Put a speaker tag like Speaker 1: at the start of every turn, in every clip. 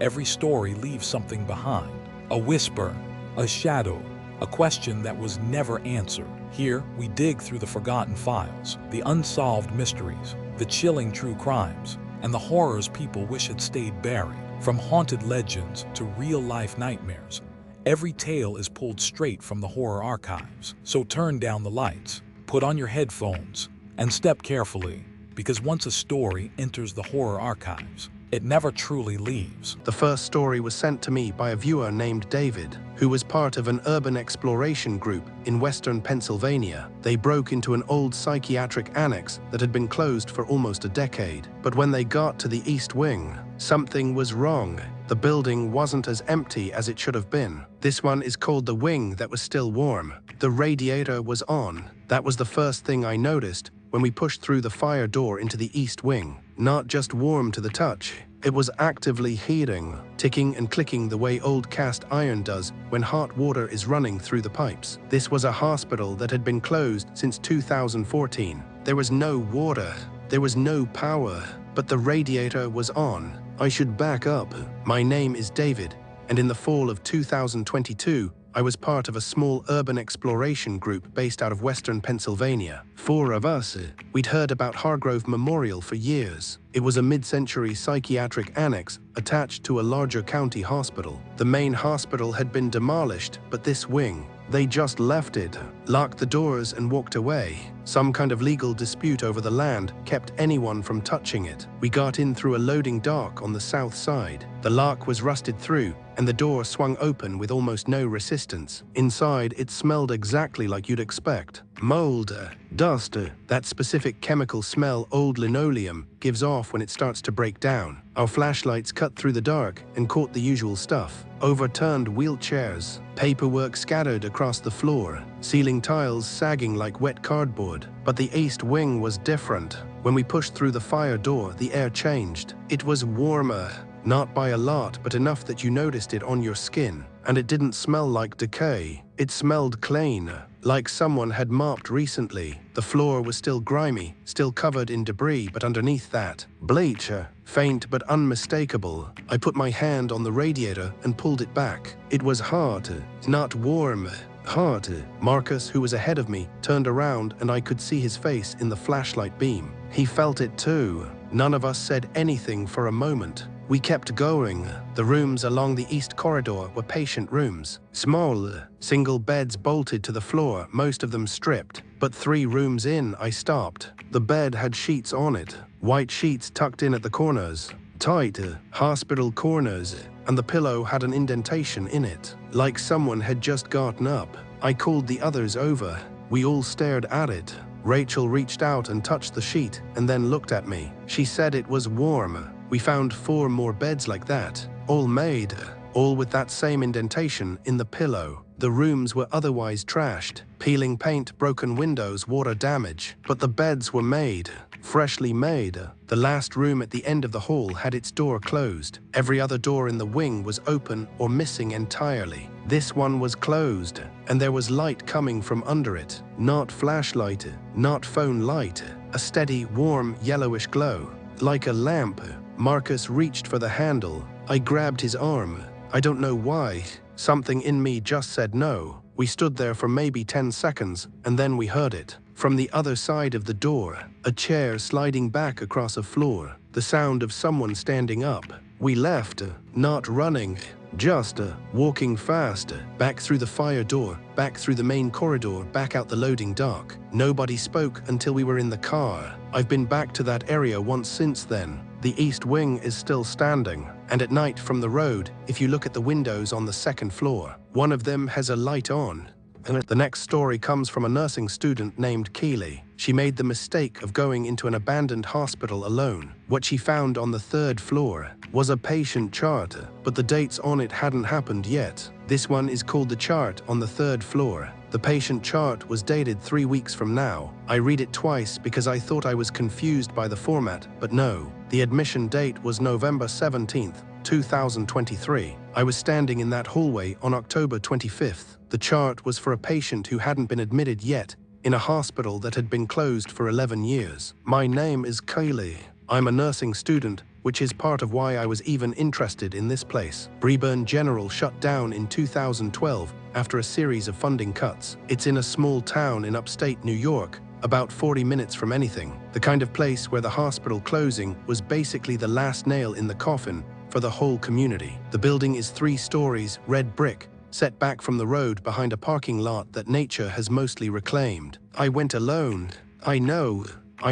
Speaker 1: Every story leaves something behind. A whisper, a shadow, a question that was never answered. Here, we dig through the forgotten files, the unsolved mysteries, the chilling true crimes, and the horrors people wish had stayed buried. From haunted legends to real-life nightmares, every tale is pulled straight from the horror archives. So turn down the lights, put on your headphones, and step carefully, because once a story enters the horror archives, it never truly leaves.
Speaker 2: The first story was sent to me by a viewer named David, who was part of an urban exploration group in western Pennsylvania. They broke into an old psychiatric annex that had been closed for almost a decade. But when they got to the East Wing, something was wrong. The building wasn't as empty as it should have been. This one is called the wing that was still warm. The radiator was on. That was the first thing I noticed when we pushed through the fire door into the East Wing. Not just warm to the touch, it was actively heating, ticking and clicking the way old cast iron does when hot water is running through the pipes. This was a hospital that had been closed since 2014. There was no water, there was no power, but the radiator was on. I should back up. My name is David, and in the fall of 2022, I was part of a small urban exploration group based out of western Pennsylvania. 4 of us, we'd heard about Hargrove Memorial for years. It was a mid-century psychiatric annex attached to a larger county hospital. The main hospital had been demolished, but this wing, they just left it, locked the doors and walked away. Some kind of legal dispute over the land kept anyone from touching it. We got in through a loading dock on the south side. The lock was rusted through, and the door swung open with almost no resistance. Inside, it smelled exactly like you'd expect. Mold, dust, that specific chemical smell old linoleum gives off when it starts to break down. Our flashlights cut through the dark and caught the usual stuff. Overturned wheelchairs, paperwork scattered across the floor, ceiling tiles sagging like wet cardboard. But the East Wing was different. When we pushed through the fire door, the air changed. It was warmer. Not by a lot, but enough that you noticed it on your skin. And it didn't smell like decay. It smelled clean, like someone had mopped recently. The floor was still grimy, still covered in debris, but underneath that, bleach, faint but unmistakable. I put my hand on the radiator and pulled it back. It was hot, not warm. Hot. Marcus, who was ahead of me, turned around and I could see his face in the flashlight beam. He felt it too. None of us said anything for a moment. We kept going. The rooms along the east corridor were patient rooms. Small, single beds bolted to the floor, most of them stripped. But 3 rooms in, I stopped. The bed had sheets on it, white sheets tucked in at the corners. Tight, hospital corners, and the pillow had an indentation in it, like someone had just gotten up. I called the others over. We all stared at it. Rachel reached out and touched the sheet, and then looked at me. She said it was warm. We found 4 more beds like that, all made, all with that same indentation in the pillow. The rooms were otherwise trashed, peeling paint, broken windows, water damage. But the beds were made, freshly made. The last room at the end of the hall had its door closed. Every other door in the wing was open or missing entirely. This one was closed, and there was light coming from under it. Not flashlight, not phone light, a steady, warm, yellowish glow, like a lamp. Marcus reached for the handle. I grabbed his arm. I don't know why. Something in me just said no. We stood there for maybe 10 seconds, and then we heard it. From the other side of the door, a chair sliding back across a floor. The sound of someone standing up. We left, not running, just walking fast, back through the fire door, back through the main corridor, back out the loading dock. Nobody spoke until we were in the car. I've been back to that area once since then. The East Wing is still standing, and at night from the road, if you look at the windows on the 2nd floor, one of them has a light on. And the next story comes from a nursing student named Keely. She made the mistake of going into an abandoned hospital alone. What she found on the 3rd floor was a patient chart, but the dates on it hadn't happened yet. This one is called the chart on the 3rd floor. The patient chart was dated 3 weeks from now. I read it twice because I thought I was confused by the format, but no. The admission date was November 17th, 2023. I was standing in that hallway on October 25th. The chart was for a patient who hadn't been admitted yet, in a hospital that had been closed for 11 years. My name is Kaylee. I'm a nursing student which is part of why I was even interested in this place. Breburn General shut down in 2012 after a series of funding cuts. It's in a small town in upstate New York, about 40 minutes from anything. The kind of place where the hospital closing was basically the last nail in the coffin for the whole community. The building is 3 stories, red brick, set back from the road behind a parking lot that nature has mostly reclaimed. I went alone. I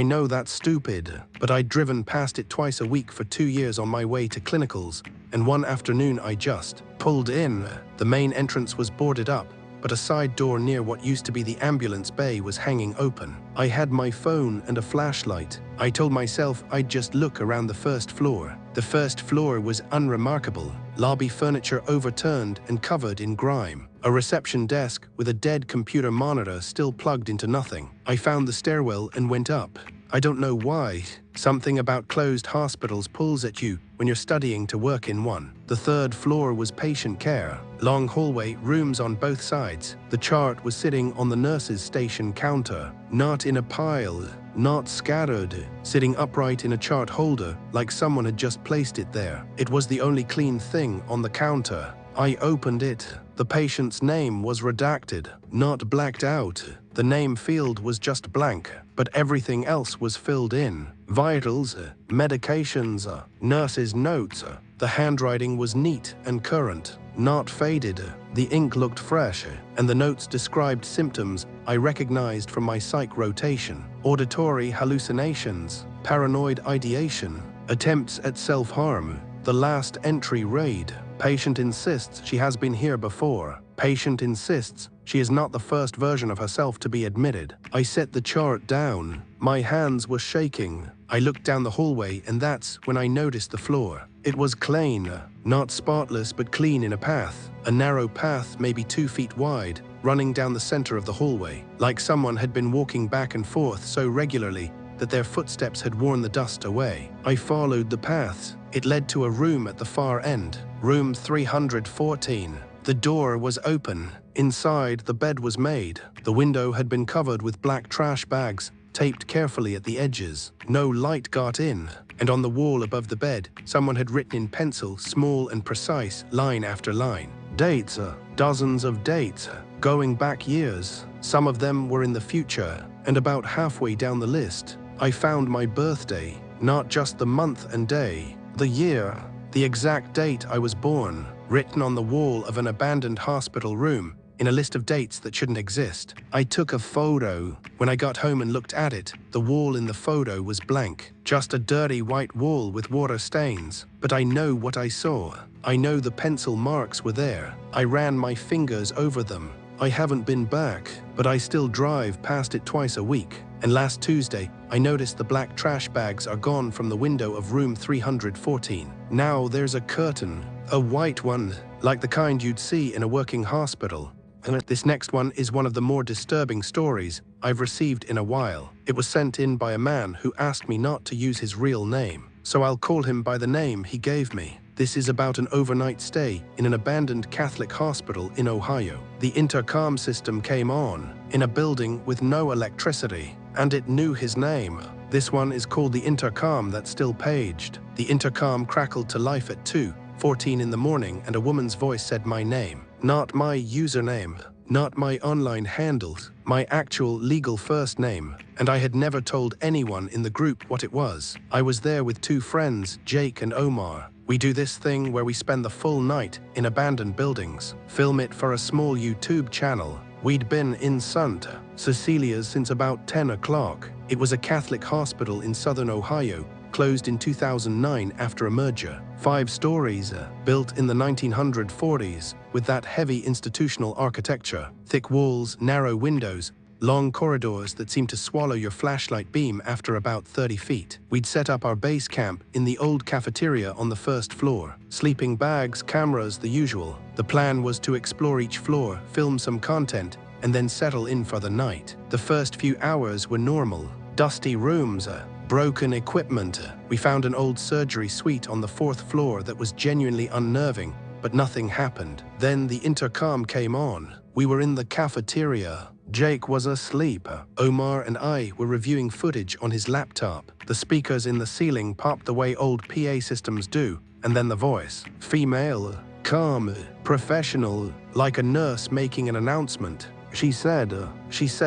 Speaker 2: know that's stupid, but I'd driven past it twice a week for 2 years on my way to clinicals, and one afternoon I just pulled in. The main entrance was boarded up, but a side door near what used to be the ambulance bay was hanging open. I had my phone and a flashlight. I told myself I'd just look around the first floor. The first floor was unremarkable. Lobby furniture overturned and covered in grime. A reception desk with a dead computer monitor still plugged into nothing. I found the stairwell and went up. I don't know why. Something about closed hospitals pulls at you when you're studying to work in one. The 3rd floor was patient care. Long hallway, rooms on both sides. The chart was sitting on the nurse's station counter, not in a pile, not scattered, sitting upright in a chart holder like someone had just placed it there. It was the only clean thing on the counter. I opened it. The patient's name was redacted, not blacked out. The name field was just blank, but everything else was filled in. Vitals, medications, nurse's notes. The handwriting was neat and current, not faded. The ink looked fresh, and the notes described symptoms I recognized from my psych rotation. Auditory hallucinations, paranoid ideation, attempts at self-harm. The last entry read, patient insists she has been here before. Patient insists she is not the first version of herself to be admitted. I set the chart down. My hands were shaking. I looked down the hallway, and that's when I noticed the floor. It was clean, not spotless but clean in a path. A narrow path, maybe 2 feet wide, running down the center of the hallway, like someone had been walking back and forth so regularly that their footsteps had worn the dust away. I followed the path. It led to a room at the far end, room 314. The door was open. Inside, the bed was made. The window had been covered with black trash bags, taped carefully at the edges. No light got in, and on the wall above the bed, someone had written in pencil, small and precise, line after line. Dates, dozens of dates, going back years. Some of them were in the future, and about halfway down the list, I found my birthday, not just the month and day, the year, the exact date I was born, written on the wall of an abandoned hospital room in a list of dates that shouldn't exist. I took a photo. When I got home and looked at it, the wall in the photo was blank, just a dirty white wall with water stains. But I know what I saw. I know the pencil marks were there. I ran my fingers over them. I haven't been back, but I still drive past it twice a week. And last Tuesday, I noticed the black trash bags are gone from the window of room 314. Now there's a curtain, a white one, like the kind you'd see in a working hospital. And this next one is one of the more disturbing stories I've received in a while. It was sent in by a man who asked me not to use his real name, so I'll call him by the name he gave me. This is about an overnight stay in an abandoned Catholic hospital in Ohio. The intercom system came on in a building with no electricity, and it knew his name. This one is called the intercom that still paged. The intercom crackled to life at 2:14 in the morning, and a woman's voice said my name. Not my username, not my online handles, my actual legal first name, and I had never told anyone in the group what it was. I was there with 2 friends, Jake and Omar. We do this thing where we spend the full night in abandoned buildings, film it for a small YouTube channel. We'd been in St. Cecilia's since about 10 o'clock. It was a Catholic hospital in southern Ohio, closed in 2009 after a merger. 5 stories, built in the 1940s, with that heavy institutional architecture. Thick walls, narrow windows, long corridors that seemed to swallow your flashlight beam after about 30 feet. We'd set up our base camp in the old cafeteria on the 1st floor. Sleeping bags, cameras, the usual. The plan was to explore each floor, film some content, and then settle in for the night. The first few hours were normal. Dusty rooms, broken equipment. We found an old surgery suite on the 4th floor that was genuinely unnerving, but nothing happened. Then the intercom came on. We were in the cafeteria. Jake was asleep. Omar and I were reviewing footage on his laptop. The speakers in the ceiling popped the way old PA systems do, and then the voice. Female, calm, professional, like a nurse making an announcement. She said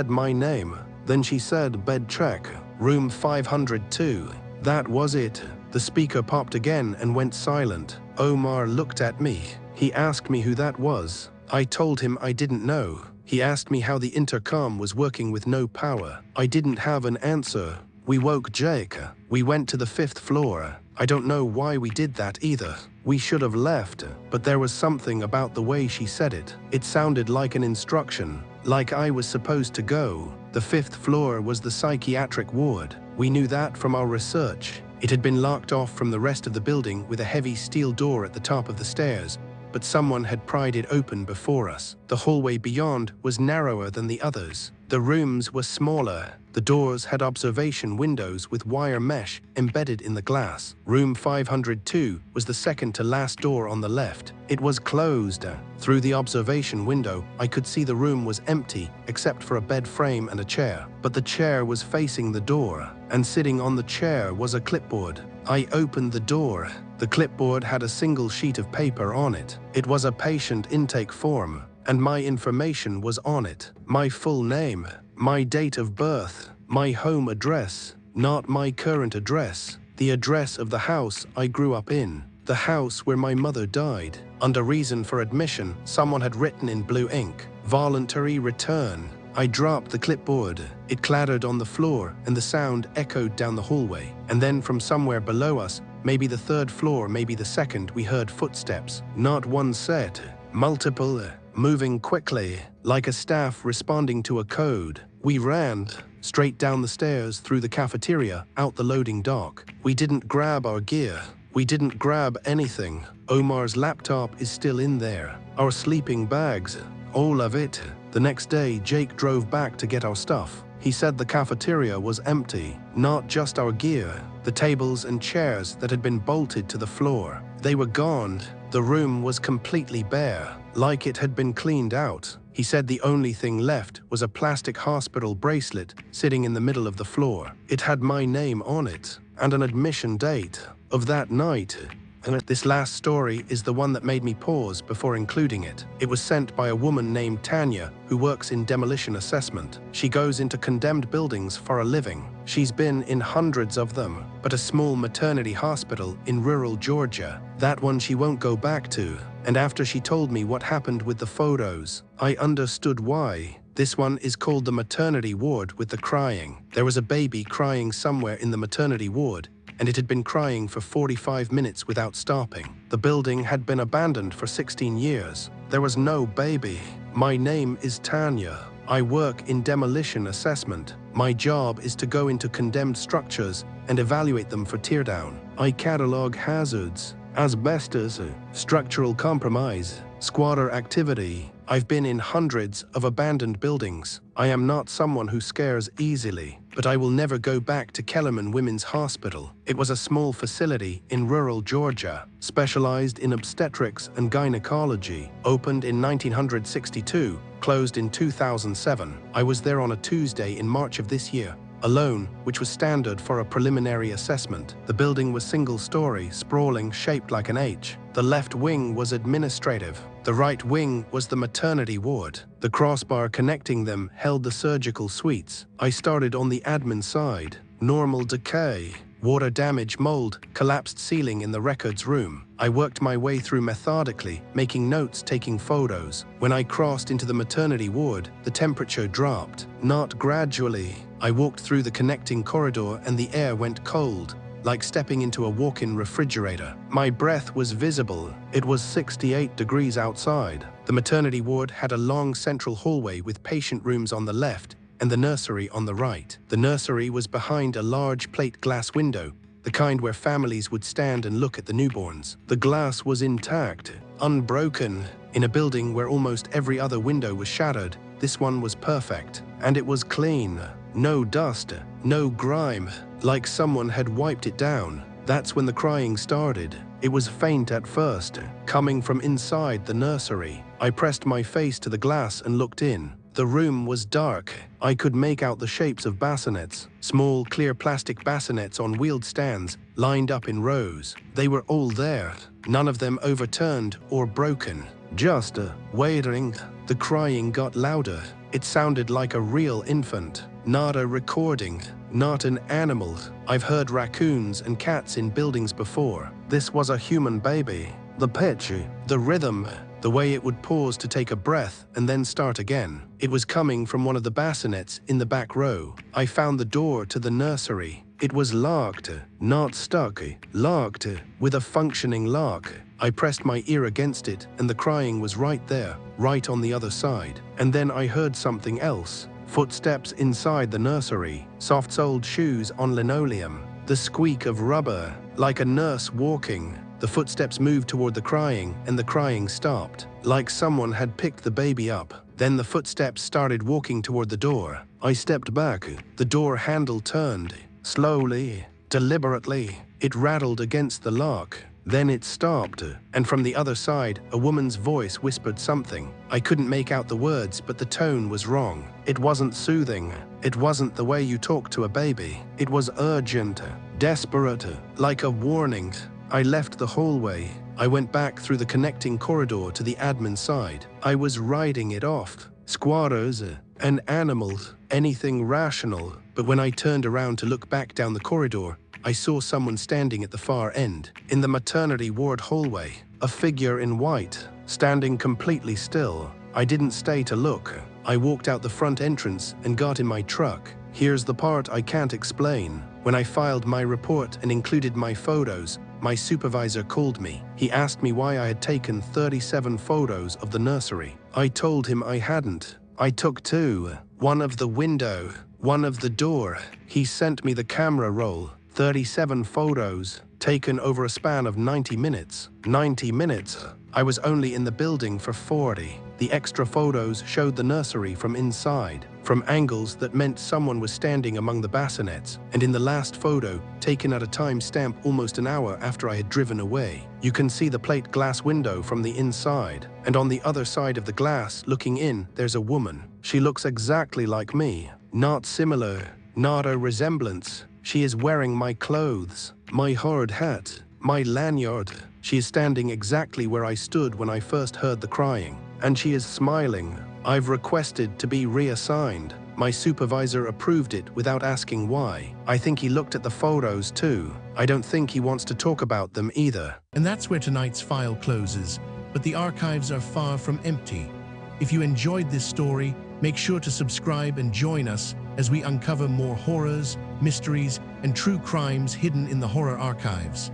Speaker 2: my name. Then she said bed check, room 502. That was it. The speaker popped again and went silent. Omar looked at me. He asked me who that was. I told him I didn't know. He asked me how the intercom was working with no power. I didn't have an answer. We woke Jake. We went to the 5th floor. I don't know why we did that either. We should have left, but there was something about the way she said it. It sounded like an instruction, like I was supposed to go. The 5th floor was the psychiatric ward. We knew that from our research. It had been locked off from the rest of the building with a heavy steel door at the top of the stairs, but someone had pried it open before us. The hallway beyond was narrower than the others. The rooms were smaller. The doors had observation windows with wire mesh embedded in the glass. Room 502 was the second to last door on the left. It was closed. Through the observation window, I could see the room was empty except for a bed frame and a chair. But the chair was facing the door, and sitting on the chair was a clipboard. I opened the door. The clipboard had a single sheet of paper on it. It was a patient intake form, and my information was on it. My full name, my date of birth, my home address, not my current address, the address of the house I grew up in, the house where my mother died. Under reason for admission, someone had written in blue ink, voluntary return. I dropped the clipboard. It clattered on the floor and the sound echoed down the hallway. And then from somewhere below us, maybe the 3rd floor, maybe the 2nd, we heard footsteps. Not one set, multiple, moving quickly, like a staff responding to a code. We ran straight down the stairs, through the cafeteria, out the loading dock. We didn't grab our gear. We didn't grab anything. Omar's laptop is still in there. Our sleeping bags, all of it. The next day, Jake drove back to get our stuff. He said the cafeteria was empty, not just our gear, the tables and chairs that had been bolted to the floor. They were gone. The room was completely bare, like it had been cleaned out. He said the only thing left was a plastic hospital bracelet sitting in the middle of the floor. It had my name on it, and an admission date of that night. And this last story is the one that made me pause before including it. It was sent by a woman named Tanya, who works in demolition assessment. She goes into condemned buildings for a living. She's been in hundreds of them, but a small maternity hospital in rural Georgia, that one she won't go back to. And after she told me what happened with the photos, I understood why. This one is called the Maternity Ward with the crying. There was a baby crying somewhere in the maternity ward, and it had been crying for 45 minutes without stopping. The building had been abandoned for 16 years. There was no baby. My name is Tanya. I work in demolition assessment. My job is to go into condemned structures and evaluate them for teardown. I catalog hazards, asbestos, structural compromise, squatter activity. I've been in hundreds of abandoned buildings. I am not someone who scares easily, but I will never go back to Kellerman Women's Hospital. It was a small facility in rural Georgia, specialized in obstetrics and gynecology, opened in 1962, closed in 2007. I was there on a Tuesday in March of this year, alone, which was standard for a preliminary assessment. The building was single-story, sprawling, shaped like an H. The left wing was administrative. The right wing was the maternity ward. The crossbar connecting them held the surgical suites. I started on the admin side. Normal decay, water damage, mold, collapsed ceiling in the records room. I worked my way through methodically, making notes, taking photos. When I crossed into the maternity ward, the temperature dropped. Not gradually. I walked through the connecting corridor and the air went cold, like stepping into a walk-in refrigerator. My breath was visible. It was 68 degrees outside. The maternity ward had a long central hallway with patient rooms on the left and the nursery on the right. The nursery was behind a large plate glass window, the kind where families would stand and look at the newborns. The glass was intact, unbroken. In a building where almost every other window was shattered, this one was perfect. And it was clean. No dust, no grime, like someone had wiped it down. That's when the crying started. It was faint at first, coming from inside the nursery. I pressed my face to the glass and looked in. The room was dark. I could make out the shapes of bassinets, small clear plastic bassinets on wheeled stands, lined up in rows. They were all there, none of them overturned or broken. Just waiting. The crying got louder. It sounded like a real infant, not a recording, not an animal. I've heard raccoons and cats in buildings before. This was a human baby. The pitch, the rhythm, the way it would pause to take a breath and then start again. It was coming from one of the bassinets in the back row. I found the door to the nursery. It was locked, not stuck, locked, with a functioning lock. I pressed my ear against it and the crying was right there, right on the other side. And then I heard something else. Footsteps inside the nursery, soft-soled shoes on linoleum, the squeak of rubber, like a nurse walking. The footsteps moved toward the crying and the crying stopped, like someone had picked the baby up. Then the footsteps started walking toward the door. I stepped back. The door handle turned. Slowly, deliberately, it rattled against the lock. Then it stopped, and from the other side, a woman's voice whispered something. I couldn't make out the words, but the tone was wrong. It wasn't soothing. It wasn't the way you talk to a baby. It was urgent, desperate, like a warning. I left the hallway. I went back through the connecting corridor to the admin side. I was writing it off. Squatters, an animal, anything rational. But when I turned around to look back down the corridor, I saw someone standing at the far end, in the maternity ward hallway. A figure in white, standing completely still. I didn't stay to look. I walked out the front entrance and got in my truck. Here's the part I can't explain. When I filed my report and included my photos, my supervisor called me. He asked me why I had taken 37 photos of the nursery. I told him I hadn't. I took 2. One of the window, one of the door. He sent me the camera roll. 37 photos, taken over a span of 90 minutes. 90 minutes. I was only in the building for 40. The extra photos showed the nursery from inside, from angles that meant someone was standing among the bassinets. And in the last photo, taken at a time stamp almost an hour after I had driven away, you can see the plate glass window from the inside. And on the other side of the glass, looking in, there's a woman. She looks exactly like me. Not similar, not a resemblance. She is wearing my clothes, my hard hat, my lanyard. She is standing exactly where I stood when I first heard the crying. And she is smiling. I've requested to be reassigned. My supervisor approved it without asking why. I think he looked at the photos too. I don't think he wants to talk about them either.
Speaker 3: And that's where tonight's file closes, but the archives are far from empty. If you enjoyed this story, make sure to subscribe and join us as we uncover more horrors, mysteries, and true crimes hidden in the horror archives.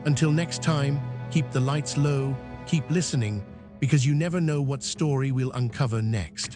Speaker 3: Until next time, keep the lights low, keep listening, because you never know what story we'll uncover next.